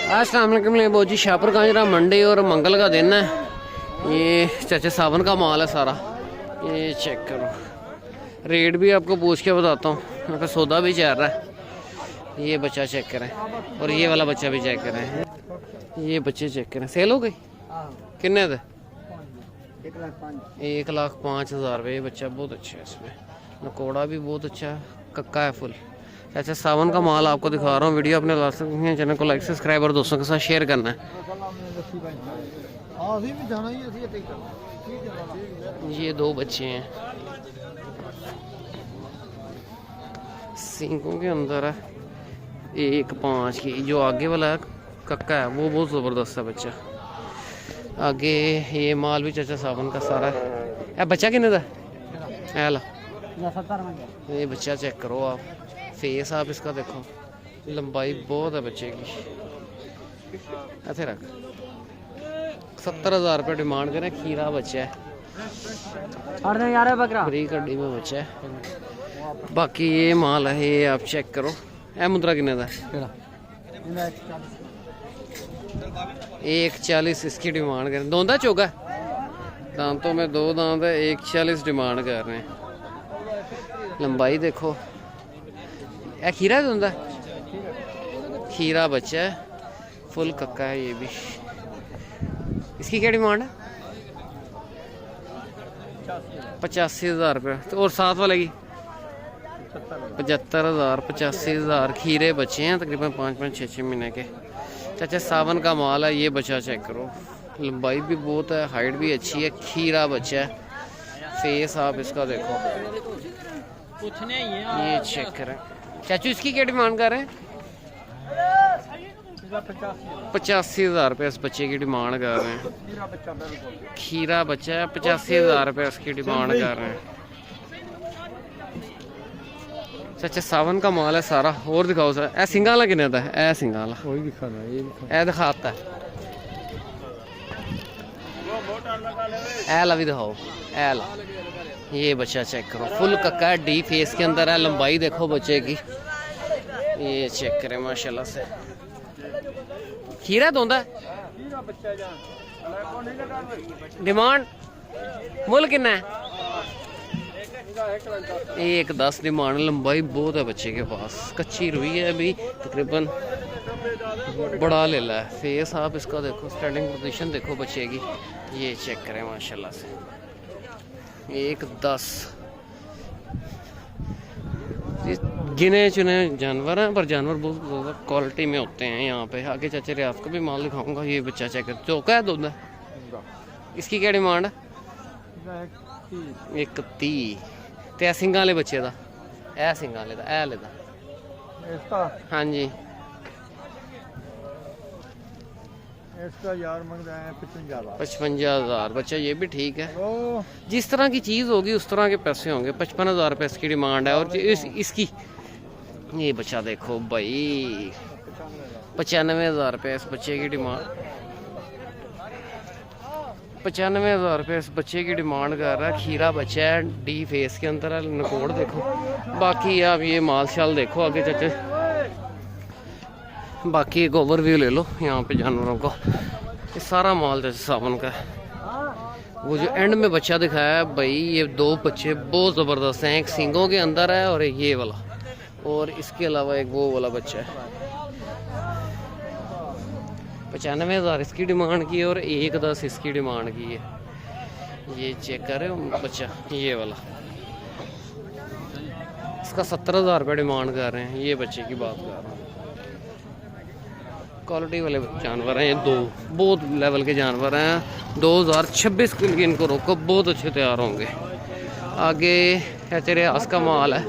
अस्सलाम वालेकुम बहुत जी। शाहपुर कांजरा मंडे और मंगल का दिन है। ये चाचा सावन का माल है सारा, ये चेक करो। रेट भी आपको पूछ के बताता हूँ, यहाँ पे सौदा भी चल रहा है। ये बच्चा चेक करें और ये वाला बच्चा भी चेक करें। ये बच्चे चेक करें। सेल हो गई किन्ने थे? 1,05,000 रुपये। ये बच्चा बहुत अच्छा है, इसमें नकोड़ा भी बहुत अच्छा है, कक्का है फुल। अच्छा सावन का माल आपको दिखा रहा हूँ। वीडियो अपने चैनल को लाइक सब्सक्राइब और दोस्तों के साथ शेयर करना है। ये दो बच्चे हैं, सींगों के अंदर है। 1,5 की जो आगे वाला है कक्का है, वो बहुत ज़बरदस्त है बच्चा। आगे ये माल भी चाचा सावन का सारा है। बच्चा किन्ने दा है? ये बच्चा चेक करो आप, फेस आप इसका देखो, लंबाई बहुत है बच्चे की। ऐसे रख 70,000 रुपये डिमांड करें। खीरा बच्चा है, बड़ी कड्डी में बच्चा है। बाकी ये माल है, ये आप चेक करो। ए मुद्रा किन्ने दा? 1,40 इसकी डिमांड करें। दोंदा चोगा दांतों में 2 दांत है। 1,40 डिमांड कर रहे हैं। लंबाई देखो। ए खीरा दोंदा, खीरा बच्चा है, फुल कक्का है ये भी। इसकी क्या डिमांड है? 85,000 रुपये। तो और साथ वाले की 75,000। 85,000। खीरे बच्चे हैं तकरीबन 5-5, 6-6 महीने के। चाचा सावन का माल है। ये बच्चा चेक करो, लंबाई भी बहुत है, हाइट भी अच्छी है। खीरा बच्चा है, फेस आप इसका देखो। ये चेक करें। चाचू इसकी क्या डिमांड कर रहे हैं? 85,000 रुपये इस बच्चे की डिमांड कर रहे हैं। खीरा बच्चा है, 85,000 रुपये उसकी डिमांड कर रहे हैं। अच्छा सावन का माल है सारा। और दिखाओ सर। ए सिंगाला किन्ने दा? ए सिंगाला ए दिखाता है। ए ला भी दिखाओ। ए ला ये बच्चा चेक करो, फुल कक्का है, डी फेस के अंदर है। लंबाई देखो बच्चे की, ये चेक करें माशाल्लाह से। खीरा दोंदा डिमांड मुल कितना है? 1,10 डिमांड। लंबाई बहुत है बच्चे के पास, कच्ची रुई है अभी तकरीबन, बड़ा ले ला है। फेस आप इसका देखो, स्टैंडिंग पोजीशन देखो बच्चे की, ये चेक करें माशाल्लाह से। 1,10 गिने चुने जानवर हैं, पर जानवर बहुत ज़्यादा क्वालिटी में होते हैं यहाँ पे। आगे चाचे रियाज को भी माल दिखाऊंगा। ये बच्चा चेक कर, चौका है दूध है। इसकी क्या डिमांड है? 1,30। तो सिंगा वाले बच्चे का ए सिंगा वाले का ए लेदा। हाँ जी इसका यार मंग रहे हैं 55,000। बच्चा ये भी ठीक है, जिस तरह की चीज़ होगी उस तरह के पैसे होंगे। 55,000 रुपये इसकी डिमांड है। और इसकी ये बच्चा देखो भाई, 95,000 रुपये इस बच्चे की डिमांड। 95,000 रुपये इस बच्चे की डिमांड कर रहा है। खीरा बच्चा है, डी फेस के अंदर है, नकोड़ देखो। बाकी आप ये माल शाल देखो आगे चाचे। बाकी एक ओवरव्यू ले लो यहाँ पे जानवरों को। ये सारा माल जैसे सावन का है। वो जो एंड में बच्चा दिखाया है भाई, ये 2 बच्चे बहुत ज़बरदस्त हैं। एक सींगों के अंदर है और एक ये वाला, और इसके अलावा एक वो वाला बच्चा है। 95,000 इसकी डिमांड की है और 1,10 इसकी डिमांड की है। ये चेक कर रहे हो बच्चा, ये वाला इसका 70,000 रुपये डिमांड कर रहे हैं। ये बच्चे की बात कर रहा हूँ। क्वालिटी वाले जानवर हैं ये, 2 बहुत लेवल के जानवर हैं। 2026 के लिए इनको रोको, बहुत अच्छे तैयार होंगे। आगे रियाज का माल है,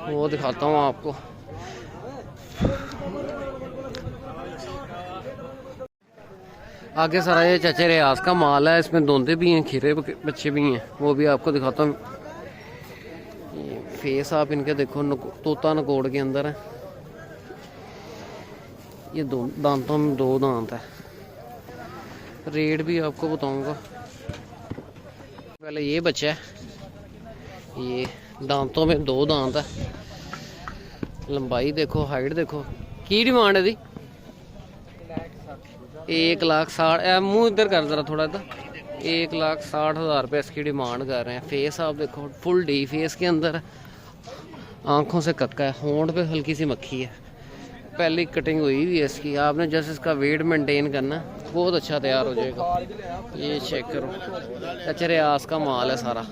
वो दिखाता हूँ आपको। आगे सारा ये चाचे रियाज का माल है। इसमें दोंदे भी हैं, खीरे बच्चे भी हैं, वो भी आपको दिखाता हूँ। फेस आप इनके देखो, तोता नकोड़ के अंदर है। ये दांतों में 2 दांत है। रेट भी आपको बताऊंगा। पहले ये बच्चा है, ये दांतों में 2 दांत है। लंबाई देखो, हाइट देखो। की डिमांड है दी? 1,60,000 मुँह इधर कर जरा थोड़ा सा। 1,60,000 रुपये इसकी डिमांड कर रहे हैं। फेस आप देखो फुल डी फेस के अंदर, आंखों से कक्का है, होंठ पे हल्की सी मक्खी है, पहली कटिंग हुई हुई है इसकी। आपने जैसे इसका वेट मेंटेन करना, बहुत अच्छा तैयार हो जाएगा। ये चेक करो, अच्छा रियाज का माल है सारा।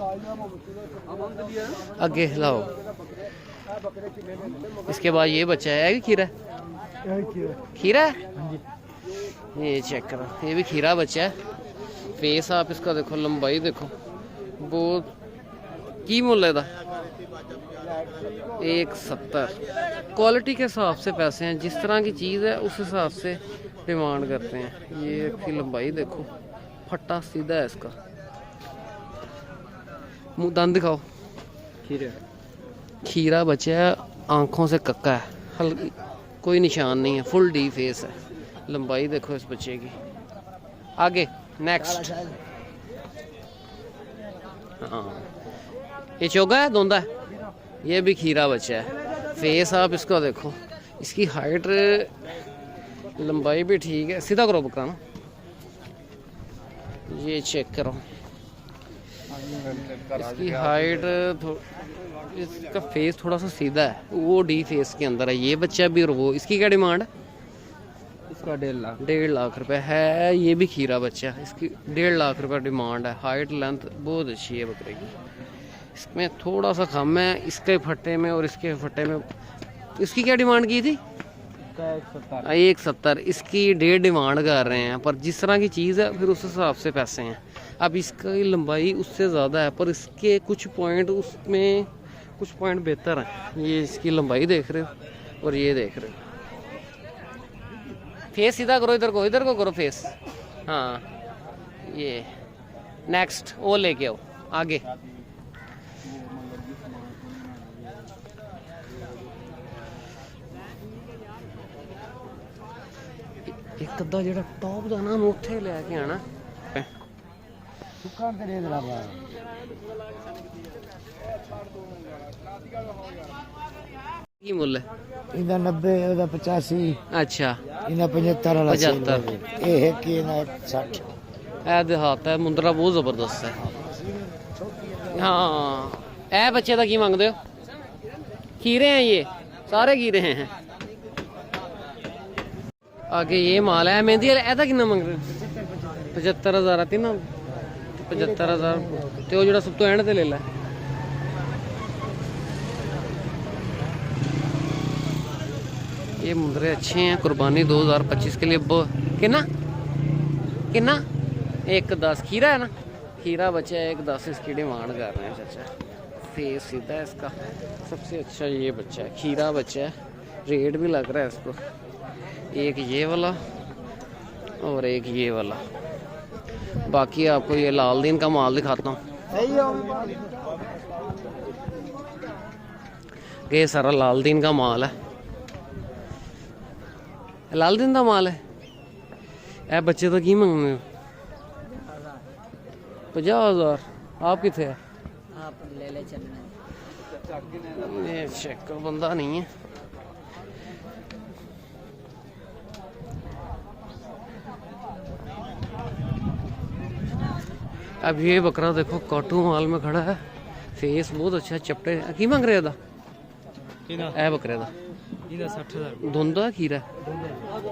आगे लाओ। इसके बाद ये बच्चा है कि खीरा खीरा है, ये चेक करो, ये भी खीरा बच्चा है। फेस आप इसका देखो, लंबाई देखो, बहुत की मुल्ल है 170। क्वालिटी के हिसाब से पैसे हैं, जिस तरह की चीज़ है उस हिसाब से डिमांड करते हैं। ये इसकी लंबाई देखो, फट्टा सीधा है इसका। मुँह दांत दिखाओ। खीरा बच्चा है, आंखों से कक्का है, कोई निशान नहीं है, फुल डी फेस है। लंबाई देखो इस बच्चे की। आगे नेक्स्ट। हाँ, ये चोगा है, दोंदा है, ये भी खीरा बच्चा है। फेस आप इसका देखो, इसकी हाइट लंबाई भी ठीक है। सीधा करो बकरा ना, ये चेक करो, इसकी हाइट इसका फेस थोड़ा सा सीधा है, वो डी फेस के अंदर है। ये बच्चा भी, और वो इसकी क्या डिमांड है? इसका 1.5 लाख। 1.5 लाख रुपए है। ये भी खीरा बच्चा है, इसकी 1.5 लाख रुपए डिमांड है। हाइट लेंथ बहुत अच्छी है बकरे की। इसमें थोड़ा सा कम है इसके फट्टे में और इसके फट्टे में। इसकी क्या डिमांड की थी? 170। इसकी 1.5 डिमांड कर रहे हैं, पर जिस तरह की चीज़ है फिर उस हिसाब से पैसे हैं। अब इसकी लंबाई उससे ज़्यादा है, पर इसके कुछ पॉइंट, उसमें कुछ पॉइंट बेहतर हैं। ये इसकी लंबाई देख रहे हो और ये देख रहे हो। फेस सीधा करो, इधर को करो फेस। हाँ, ये नेक्स्ट वो लेके आओ आगे। एक अद्धा जो टॉप का ना उत्थे लैके आना। की मुल्ल है? इधर 90, उधर 85। अच्छा, इधर 75 वाला 75। ये है कि ना 60। ए देहात है, मुंदरा बहुत जबरदस्त है। हाँ, ए बच्चे का की मांगते हो? खीरे हैं, ये सारे खीरे हैं। आगे ये माल है मेहंदी, ऐसा कितना मंग रहे? 75,000 आती ना, 75,000। तो जो सब तो एंड ते ले ला। ये मुंदरे अच्छे हैं, कुर्बानी 2025 के लिए। कितना कितना? 1,10। खीरा है ना, खीरा बच्चा है, 1,10 इसकी डिमांड कर रहे हैं चाचा। फेस सीधा है इसका, सबसे अच्छा ये बच्चा है, खीरा बच्चा है। रेट भी लग रहा है इसको, एक ये वाला और एक ये वाला। बाकी आपको ये लाल दीन का माल दिखाता हूँ। ये सारा लाल दीन का माल है, लाल दीन का माल है। ए बच्चे तो की मंगने हो? 50,000। आप कितने है? आप ले ले चलना। ये चेक कर, बंदा नहीं है। अब ये बकरा देखो काटू माल में खड़ा है, फेस बहुत अच्छा, चपटे। की मांग रहे था ए बकरे का? 60,000। धुंधा खीरा,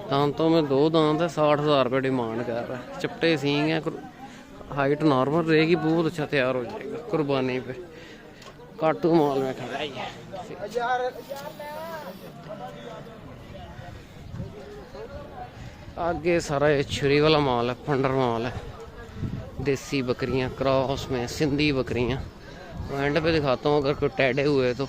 दांतों में 2 दांत है, 60,000 रुपये डिमांड कर रहा है। चपटे सींग है, हाइट नॉर्मल रहेगी, बहुत अच्छा तैयार हो जाएगा कुर्बानी पे। काटू माल में खड़ा है ये। आगे सारा ये छुरी वाला माल है, फंडर माल है। देसी बकरियां क्रॉस में, सिंधी बकरियां। एंड पे दिखाता हूँ अगर कोई टेढ़े हुए तो।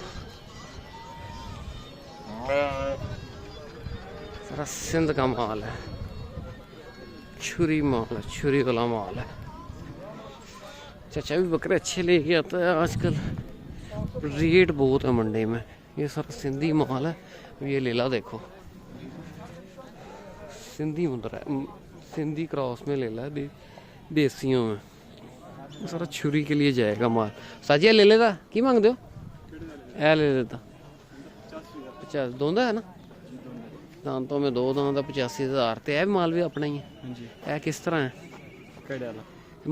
सारा सिंध का माल है, छुरी माल है, छुरी वाला माल है। चाचा भी बकरे अच्छे लेके आता है आजकल, रेट बहुत है मंडी में। ये सारा सिंधी माल है, ये लेला देखो, सिंधी मुंदरा है, सिंधी क्रॉस में लेला है, देसियों में। सारा छुरी के लिए जाएगा माल। साजिया ले लेता की मांगते हो? ए ले लेता 50। दोंदा है ना, दांतों में 2 दांत 85,000 ਤੇ ਇਹ ਵੀ ਮਾਲ ਵੀ ਆਪਣਾ ਹੀ ਹੈ ਹਾਂਜੀ ਇਹ ਕਿਸ ਤਰ੍ਹਾਂ ਹੈ ਕਿਹੜੇ ਵਾਲਾ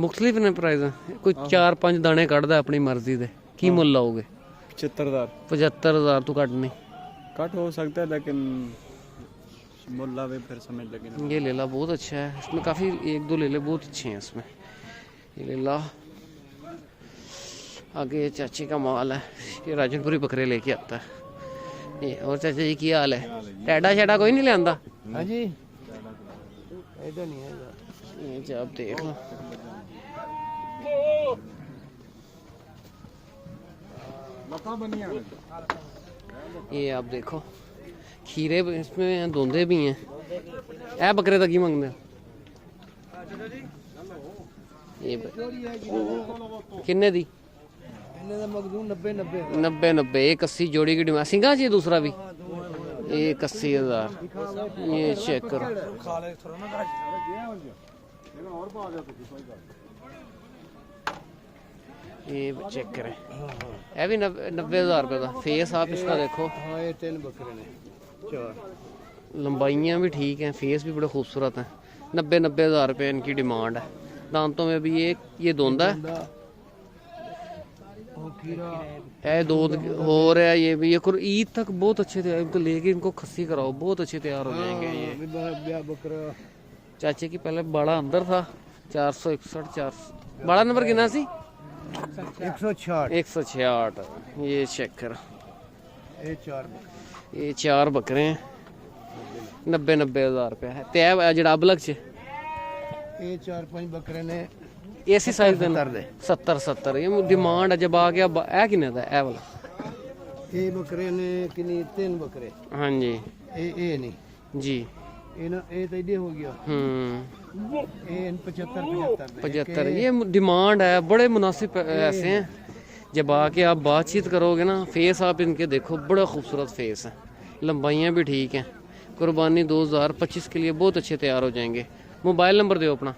ਮੁxtਲਿਫ ਨੇ ਪ੍ਰਾਈਸ ਕੋਈ 4-5 ਦਾਣੇ ਕੱਢਦਾ ਆਪਣੀ ਮਰਜ਼ੀ ਦੇ ਕੀ ਮੁੱਲ ਲਾਓਗੇ 75000 75,000 ਤੋਂ ਘੱਟ ਨਹੀਂ कट हो सकता है लेकिन मुल्ला भी फिर समझ लगे ना। ये लेला बहुत अच्छा है इसमें काफ़ी 1-2 लेले बहुत अच्छे हैं इसमें ये लेला आगे ये चाची का माल है ये राजनपुरी बकरे लेके आता है ये और चाचा जी की हाल है टैडा शैडा कोई नहीं लिया हाँ जी इधर नहीं है ये जो आप देख लो ये आप देखो खीरे इसमें धोंदे भी हैं ए बकरे तक ही मंगते ये किन्ने दी 90 एक 80 जोड़ी की डिमांड सिंगा चाहिए दूसरा भी 81,000 ये चेक करो ये चेक करें ये भी 90,000 रुपये का फेस आप इसका देखो हाँ ये 3 बकरे ने 4 लंबाइयाँ भी ठीक हैं फेस भी बड़े खूबसूरत हैं 90,000 रुपये इनकी डिमांड है दांतों में भी ये धोंदा है ये दूध हो रहा है ये भी ये ईद तक बहुत अच्छे थे इनको लेके इनको खस्सी कराओ बहुत अच्छे तैयार हो जाएंगे ये बकरा चाचे की पहले बड़ा अंदर था 461 400 बड़ा नंबर कितना सी 166 ये चेक करो ये 4 बकरे हैं 90,000 रुपये है तय जड़ा अबलग च ये 4-5 बकरे ने एसी साइज दे 70 ये डिमांड है जब आ गया ए किन्ने दा ए वाला ये बकरे ने किन्नी 3 बकरे हाँ जी ये नहीं जी ये ना ये तो इधर हो गया ये 75 ये डिमांड है बड़े मुनासिब ऐसे हैं जब आके आप बातचीत करोगे ना फेस आप इनके देखो बड़ा खूबसूरत फेस है लंबाइयाँ भी ठीक हैं कुर्बानी 2025 के लिए बहुत अच्छे तैयार हो जाएंगे मोबाइल नंबर दो अपना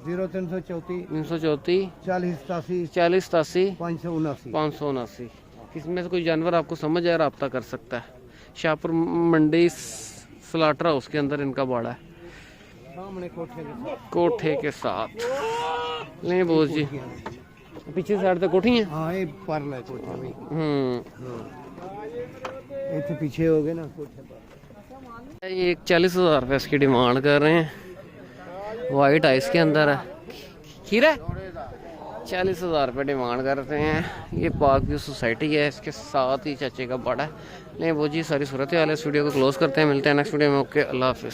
0334 40 87 579 579 इसमें से कोई जानवर आपको समझ आए रब्ता कर सकता है शाहपुर मंडी स्लाटर हाउस के अंदर इनका बाड़ा है सामने कोठे के साथ नहीं बोझ जी पीछे साइड तक कोठी है हाँ ये परला कोठा भी इतने पीछे हो गए ना कोठे पर ये 40,000 रुपये इसकी डिमांड कर रहे हैं वाइट आइस के अंदर है खीरा 40,000 रुपये डिमांड करते हैं ये पाक व्यू सोसाइटी है इसके साथ ही चाचे का बड़ा है नहीं वो जी सारी सूरत हाल है इस वीडियो को क्लोज करते हैं मिलते हैं नेक्स्ट वीडियो में ओके अल्लाह हाफिज़।